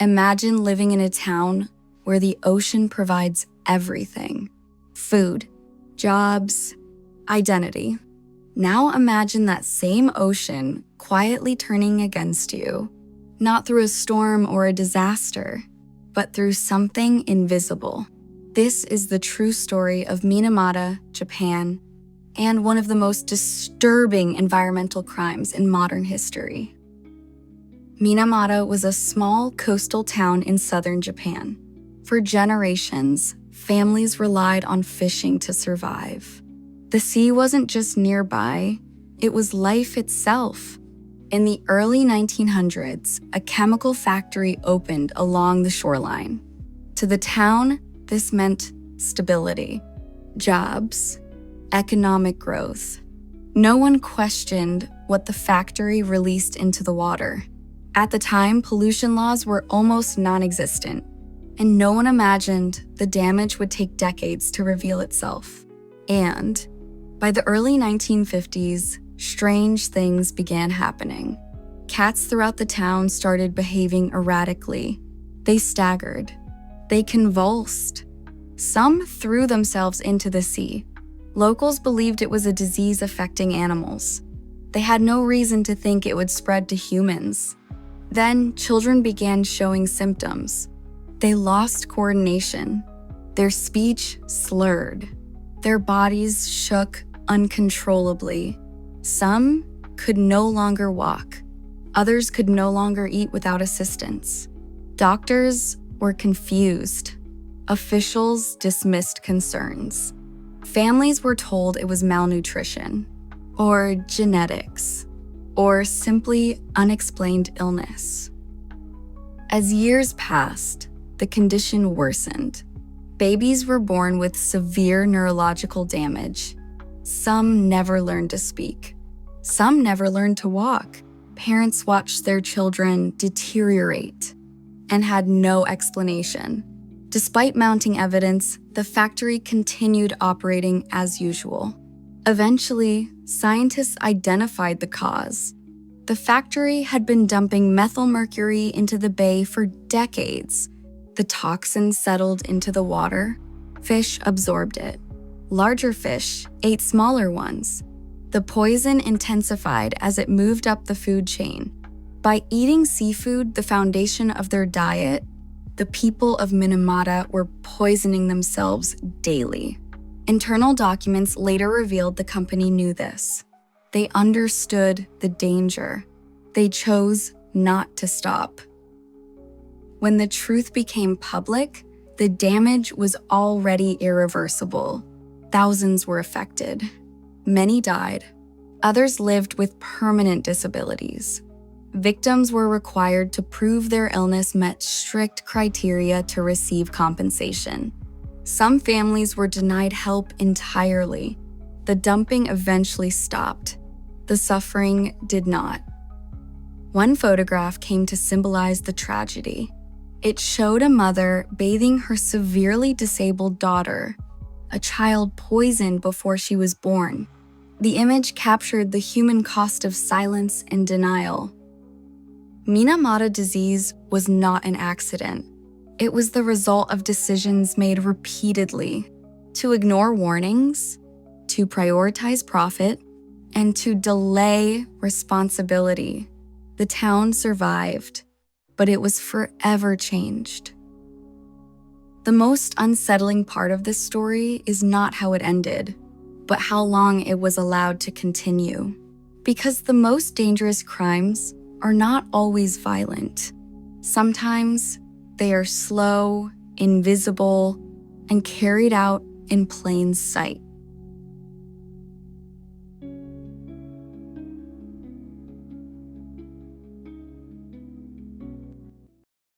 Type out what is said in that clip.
Imagine living in a town where the ocean provides everything: food, jobs, identity. Now imagine that same ocean quietly turning against you, not through a storm or a disaster, but through something invisible. This is the true story of Minamata, Japan, and one of the most disturbing environmental crimes in modern history. Minamata was a small coastal town in southern Japan. For generations, families relied on fishing to survive. The sea wasn't just nearby, it was life itself. In the early 1900s, a chemical factory opened along the shoreline. To the town, this meant stability, jobs, economic growth. No one questioned what the factory released into the water. At the time, pollution laws were almost non-existent, and no one imagined the damage would take decades to reveal itself. And by the early 1950s, strange things began happening. Cats throughout the town started behaving erratically. They staggered. They convulsed. Some threw themselves into the sea. Locals believed it was a disease affecting animals. They had no reason to think it would spread to humans. Then children began showing symptoms. They lost coordination. Their speech slurred. Their bodies shook uncontrollably. Some could no longer walk. Others could no longer eat without assistance. Doctors were confused. Officials dismissed concerns. Families were told it was malnutrition, or genetics, or simply unexplained illness. As years passed, the condition worsened. Babies were born with severe neurological damage. Some never learned to speak. Some never learned to walk. Parents watched their children deteriorate and had no explanation. Despite mounting evidence, the factory continued operating as usual. Eventually, scientists identified the cause. The factory had been dumping methylmercury into the bay for decades. The toxins settled into the water. Fish absorbed it. Larger fish ate smaller ones. The poison intensified as it moved up the food chain. By eating seafood, the foundation of their diet, the people of Minamata were poisoning themselves daily. Internal documents later revealed the company knew this. They understood the danger. They chose not to stop. When the truth became public, the damage was already irreversible. Thousands were affected. Many died. Others lived with permanent disabilities. Victims were required to prove their illness met strict criteria to receive compensation. Some families were denied help entirely. The dumping eventually stopped. The suffering did not. One photograph came to symbolize the tragedy. It showed a mother bathing her severely disabled daughter, a child poisoned before she was born. The image captured the human cost of silence and denial. Minamata disease was not an accident. It was the result of decisions made repeatedly to ignore warnings, to prioritize profit, and to delay responsibility. The town survived, but it was forever changed. The most unsettling part of this story is not how it ended, but how long it was allowed to continue. Because the most dangerous crimes are not always violent. Sometimes they are slow, invisible, and carried out in plain sight.